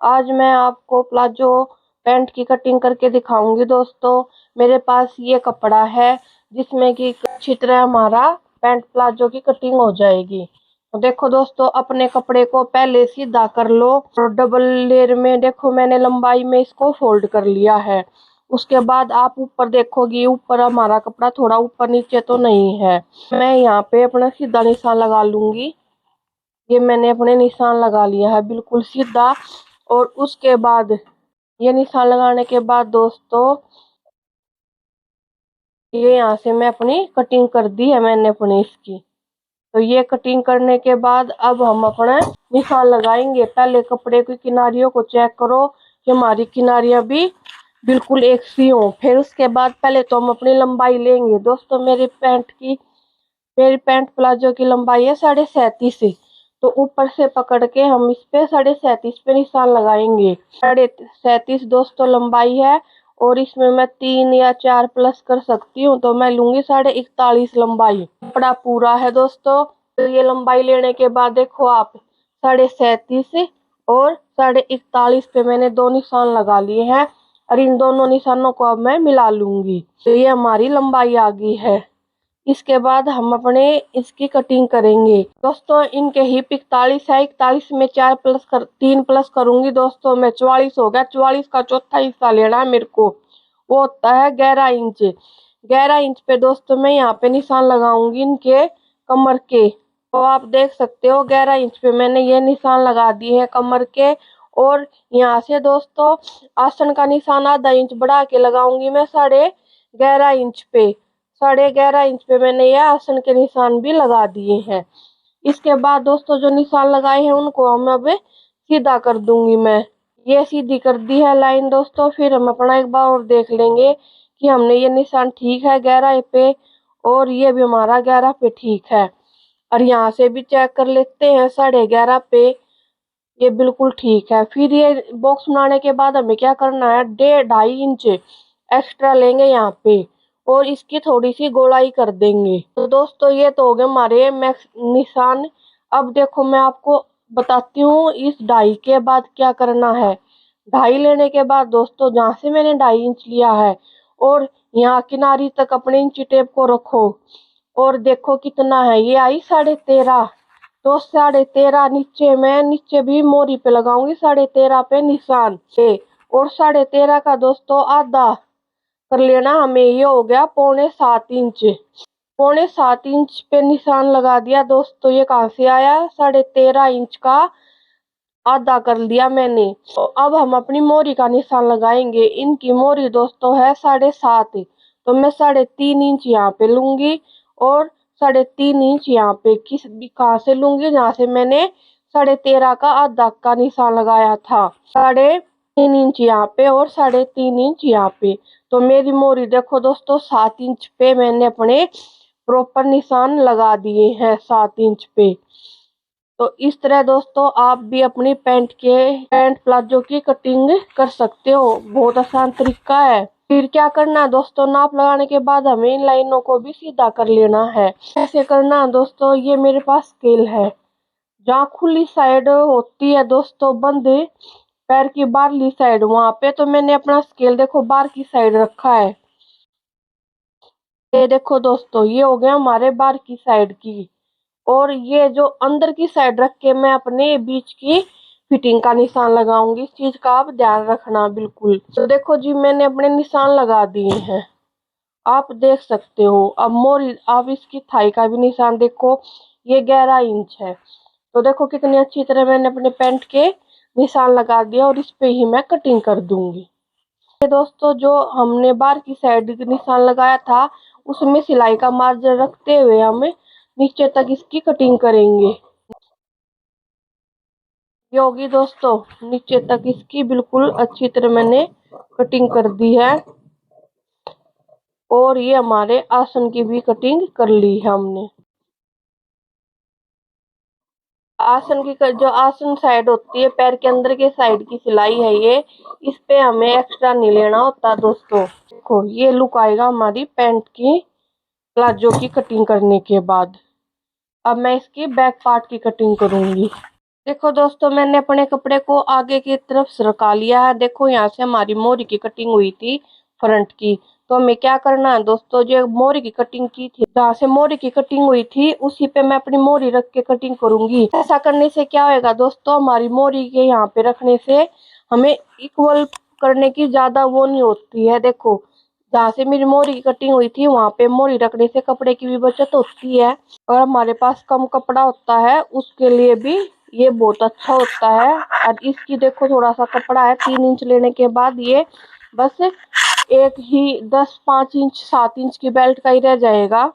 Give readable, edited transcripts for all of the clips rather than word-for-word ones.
आज मैं आपको प्लाजो पैंट की कटिंग करके दिखाऊंगी दोस्तों। मेरे पास ये कपड़ा है जिसमें कि अच्छी तरह हमारा पैंट प्लाजो की कटिंग हो जाएगी। तो देखो दोस्तों, अपने कपड़े को पहले सीधा कर लो और डबल लेयर में देखो मैंने लंबाई में इसको फोल्ड कर लिया है। उसके बाद आप ऊपर देखोगी, ऊपर हमारा कपड़ा थोड़ा ऊपर नीचे तो नहीं है। मैं यहाँ पे अपना सीधा निशान लगा लूंगी। ये मैंने अपने निशान लगा लिया है बिल्कुल सीधा। और उसके बाद ये निशान लगाने के बाद दोस्तों, ये यहाँ से मैं अपनी कटिंग कर दी है मैंने अपनी इसकी। तो ये कटिंग करने के बाद अब हम अपना निशान लगाएंगे। पहले कपड़े की किनारियों को चेक करो कि हमारी किनारियां भी बिल्कुल एक सी हो। फिर उसके बाद पहले तो हम अपनी लंबाई लेंगे दोस्तों। मेरी पैंट प्लाजो की लंबाई है 37.5। तो ऊपर से पकड़ के हम इस पे 37.5 पे निशान लगाएंगे। 37.5 दोस्तों लंबाई है और इसमें मैं 3 या 4 प्लस कर सकती हूँ, तो मैं लूंगी 41.5 लंबाई। कपड़ा पूरा है दोस्तों। तो ये लंबाई लेने के बाद देखो आप 37.5 और 41.5 पे मैंने दो निशान लगा लिए हैं और इन दोनों निशानों को अब मैं मिला लूंगी। तो ये हमारी लंबाई आ गई है। इसके बाद हम अपने इसकी कटिंग करेंगे दोस्तों। इनके हिप 41 है, 41 में 3 प्लस करूंगी दोस्तों, मैं 44 हो गया। 44 का चौथा हिस्सा लेना है मेरे को, वो होता है 11 इंच। 11 इंच पे दोस्तों मैं यहाँ पे निशान लगाऊंगी इनके कमर के। तो आप देख सकते हो 11 इंच पे मैंने ये निशान लगा दिए हैं कमर के। और यहाँ से दोस्तों आसन का निशान आधा इंच बढ़ा के लगाऊंगी मैं 11.5 इंच पे। 11.5 इंच पे मैंने ये आसन के निशान भी लगा दिए हैं। इसके बाद दोस्तों जो निशान लगाए हैं उनको हम अब सीधा कर दूंगी मैं। ये सीधी कर दी है लाइन दोस्तों। फिर हम अपना एक बार और देख लेंगे कि हमने ये निशान ठीक है 11 पे और ये भी हमारा 11 पे ठीक है। और यहाँ से भी चेक कर लेते हैं 11.5 पे, ये बिल्कुल ठीक है। फिर ये बॉक्स बनाने के बाद हमें क्या करना है, 2.5 इंच एक्स्ट्रा लेंगे यहाँ पे और इसकी थोड़ी सी गोलाई कर देंगे। तो दोस्तों ये तो हो गए हमारे मैक्स निशान। अब देखो मैं आपको बताती हूँ इस 2.5 के बाद क्या करना है। 2.5 लेने के बाद दोस्तों जहाँ से मैंने 2.5 इंच लिया है और यहाँ किनारी तक अपने इंची टेप को रखो और देखो कितना है, ये आई 13.5। तो 13.5 नीचे भी मोरी पे लगाऊंगी 13.5 पे निशान से। और 13.5 का दोस्तों आधा कर लेना हमें, ये हो गया 6.25 इंच। 6.25 इंच पे निशान लगा दिया दोस्तों। ये कहाँ से आया, 13.5 इंच का आधा कर लिया मैंने। तो अब हम अपनी मोरी का निशान लगाएंगे। इनकी मोरी दोस्तों है 7.5, तो मैं 3.5 इंच यहाँ पे लूंगी और 3.5 इंच यहाँ पे किस भी कहाँ से लूंगी, जहाँ से मैंने 13.5 का आधा का निशान लगाया था। 3.5 इंच यहाँ पे और 3.5 इंच यहाँ पे। तो मेरी मोरी देखो दोस्तों 7 इंच पे मैंने अपने प्रॉपर निशान लगा दिए हैं 7 इंच पे। तो इस तरह दोस्तों आप भी अपनी पैंट प्लाजो की कटिंग कर सकते हो। बहुत आसान तरीका है। फिर क्या करना है दोस्तों, नाप लगाने के बाद हमें इन लाइनों को भी सीधा कर लेना है। कैसे करना है दोस्तों, ये मेरे पास स्केल है। जहाँ खुली साइड होती है दोस्तों बंद पैर की बाहरली साइड, वहां पे तो मैंने अपना स्केल देखो बाहर की साइड रखा है। ये देखो दोस्तों, ये हो गया हमारे बाहर की साइड की। और ये जो अंदर की साइड रख के मैं अपने बीच की फिटिंग का निशान लगाऊंगी। इस चीज का आप ध्यान रखना बिल्कुल। तो देखो जी मैंने अपने निशान लगा दिए हैं, आप देख सकते हो। अब मोर आप इसकी थाई का भी निशान देखो, ये 11 इंच है। तो देखो कितनी अच्छी तरह मैंने अपने पैंट के निशान लगा दिया और इस पे ही मैं कटिंग कर दूंगी। ये दोस्तों जो हमने बाहर की साइड निशान लगाया था उसमें सिलाई का मार्जिन रखते हुए हम नीचे तक इसकी कटिंग करेंगे। ये होगी दोस्तों नीचे तक इसकी बिल्कुल अच्छी तरह मैंने कटिंग कर दी है। और ये हमारे आसन की भी कटिंग कर ली है हमने। आसन की जो आसन साइड होती है पैर के अंदर के साइड की सिलाई है ये, इस पे हमें एक्स्ट्रा नहीं लेना होता दोस्तों। देखो ये लुक आएगा हमारी पैंट की प्लाजो की कटिंग करने के बाद। अब मैं इसकी बैक पार्ट की कटिंग करूंगी। देखो दोस्तों, मैंने अपने कपड़े को आगे की तरफ सरका लिया है। देखो यहाँ से हमारी मोरी की कटिंग हुई थी फ्रंट की। तो हमें क्या करना है दोस्तों, जो मोरी की कटिंग की थी, जहाँ से मोरी की कटिंग हुई थी उसी पे मैं अपनी मोरी रख के कटिंग करूंगी। ऐसा करने से क्या होगा दोस्तों, हमारी मोरी के यहाँ पे रखने से हमें इक्वल करने की ज्यादा वो नहीं होती है। देखो जहाँ से मेरी मोरी की कटिंग हुई थी वहां पे मोरी रखने से कपड़े की भी बचत होती है, और हमारे पास कम कपड़ा होता है उसके लिए भी ये बहुत अच्छा होता है। और इसकी देखो थोड़ा सा कपड़ा है, 3 इंच लेने के बाद ये बस एक ही 10, 5 इंच 7 इंच की बेल्ट का ही रह जाएगा।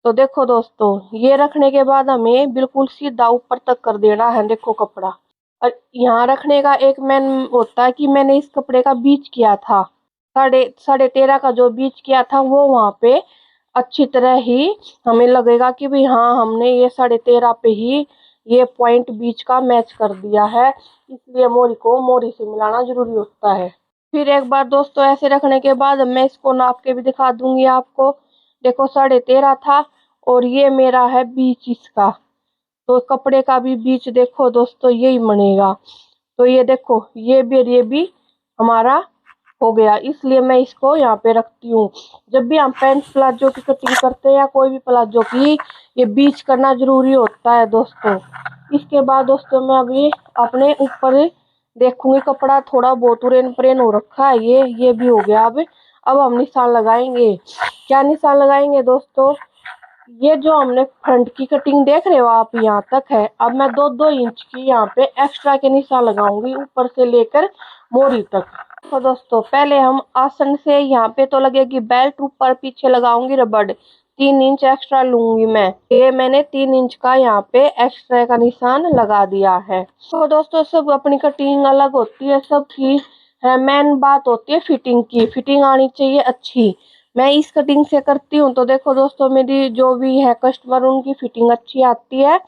तो देखो दोस्तों, ये रखने के बाद हमें बिल्कुल सीधा ऊपर तक कर देना है। देखो कपड़ा, और यहाँ रखने का एक मेन होता है कि मैंने इस कपड़े का बीच किया था, साढ़े साढ़े 13 का जो बीच किया था वो वहां पे अच्छी तरह ही हमें लगेगा कि भाई हाँ, हमने ये 13.5 पे ही ये पॉइंट बीच का मैच कर दिया है। इसलिए मोरी को मोरी से मिलाना जरूरी होता है। फिर एक बार दोस्तों ऐसे रखने के बाद मैं इसको नाप के भी दिखा दूंगी आपको। देखो 13.5 था, और ये मेरा है बीच इसका। तो कपड़े का भी बीच देखो दोस्तों यही बनेगा। तो ये देखो ये भी हमारा हो गया, इसलिए मैं इसको यहाँ पे रखती हूँ। जब भी हम पैंट प्लाजो की कटिंग करते हैं या कोई भी प्लाजो की, ये बीच करना जरूरी होता है दोस्तों। इसके बाद दोस्तों मैं अभी अपने ऊपर देखूंगी, कपड़ा थोड़ा बहुत उरेन परेन हो रखा है, ये भी हो गया। अब हम निशान लगाएंगे। क्या निशान लगाएंगे दोस्तों, ये जो हमने फ्रंट की कटिंग देख रहे हो आप यहाँ तक है, अब मैं 2-2 इंच की यहाँ पे एक्स्ट्रा के निशान लगाऊंगी ऊपर से लेकर मोरी तक। तो दोस्तों पहले हम आसन से यहाँ पे तो लगेगी बेल्ट, ऊपर पीछे लगाऊंगी रबड़, 3 इंच एक्स्ट्रा लूंगी मैं। ये मैंने 3 इंच का यहाँ पे एक्स्ट्रा का निशान लगा दिया है। तो दोस्तों सब अपनी कटिंग अलग होती है सबकी, है मेन बात होती है फिटिंग की। फिटिंग आनी चाहिए अच्छी। मैं इस कटिंग से करती हूँ तो देखो दोस्तों, मेरी जो भी है कस्टमर उनकी फिटिंग अच्छी आती है,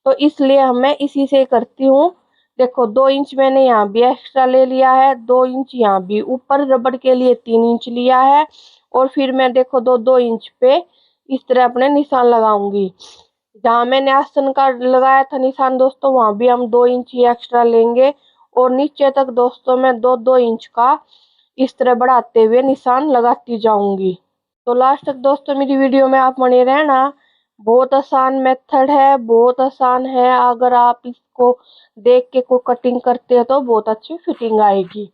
तो इसलिए मैं इसी से करती हूँ। देखो 2 इंच मैंने यहाँ भी एक्स्ट्रा ले लिया है, 2 इंच यहाँ भी ऊपर रबड़ के लिए 3 इंच लिया है, और फिर मैं देखो 2-2 इंच पे इस तरह अपने निशान लगाऊंगी। जहाँ मैंने आसन का लगाया था निशान दोस्तों, वहां भी हम 2 इंच ही एक्स्ट्रा लेंगे, और नीचे तक दोस्तों मैं 2-2 इंच का इस तरह बढ़ाते हुए निशान लगाती जाऊंगी। तो लास्ट तक दोस्तों मेरी वीडियो में आप बने रहना। बहुत आसान मेथड है, बहुत आसान है। अगर आप इसको देख के कोई कटिंग करते हैं तो बहुत अच्छी फिटिंग आएगी।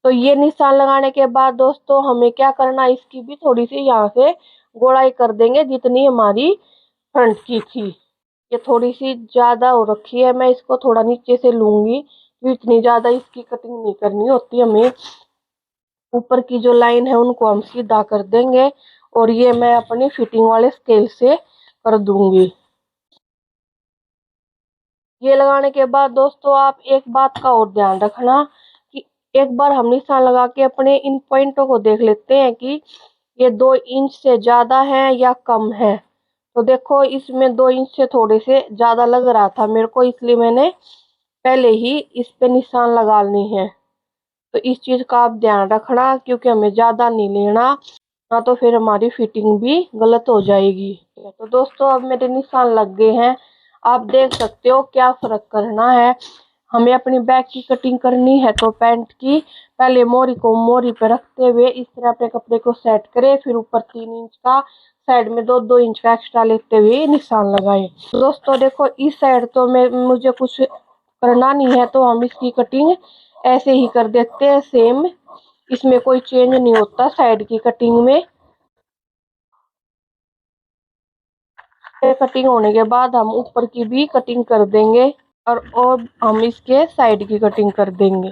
तो ये निशान लगाने के बाद दोस्तों हमें क्या करना, इसकी भी थोड़ी सी यहाँ से गोड़ाई कर देंगे जितनी हमारी फ्रंट की थी। ये थोड़ी सी ज्यादा हो रखी है, मैं इसको थोड़ा नीचे से लूंगी, तो इतनी ज्यादा इसकी कटिंग नहीं करनी होती हमें। ऊपर की जो लाइन है उनको हम सीधा कर देंगे, और ये मैं अपनी फिटिंग वाले स्केल से कर दूंगी। ये लगाने के बाद दोस्तों आप एक बात का और ध्यान रखना कि एक बार हम निशान लगा के अपने इन पॉइंटों को देख लेते हैं कि ये 2 इंच से ज्यादा है या कम है। तो देखो इसमें 2 इंच से थोड़े से ज्यादा लग रहा था मेरे को, इसलिए मैंने पहले ही इस पे निशान लगा ली है। तो इस चीज का आप ध्यान रखना, क्योंकि हमें ज्यादा नहीं लेना, ना तो फिर हमारी फिटिंग भी गलत हो जाएगी। तो दोस्तों अब मेरे निशान लग गए हैं, आप देख सकते हो क्या फर्क करना है। हमें अपनी बैक की कटिंग करनी है तो पैंट की पहले मोरी को मोरी पे रखते हुए इस तरह अपने कपड़े को सेट करें, फिर ऊपर 3 इंच का, साइड में 2-2 इंच का एक्स्ट्रा लेते हुए निशान लगाए। तो दोस्तों देखो इस साइड तो मैं मुझे कुछ करना नहीं है, तो हम इसकी कटिंग ऐसे ही कर देते हैं सेम, इसमें कोई चेंज नहीं होता साइड की कटिंग में। कटिंग होने के बाद हम ऊपर की भी कटिंग कर देंगे, और हम इसके साइड की कटिंग कर देंगे।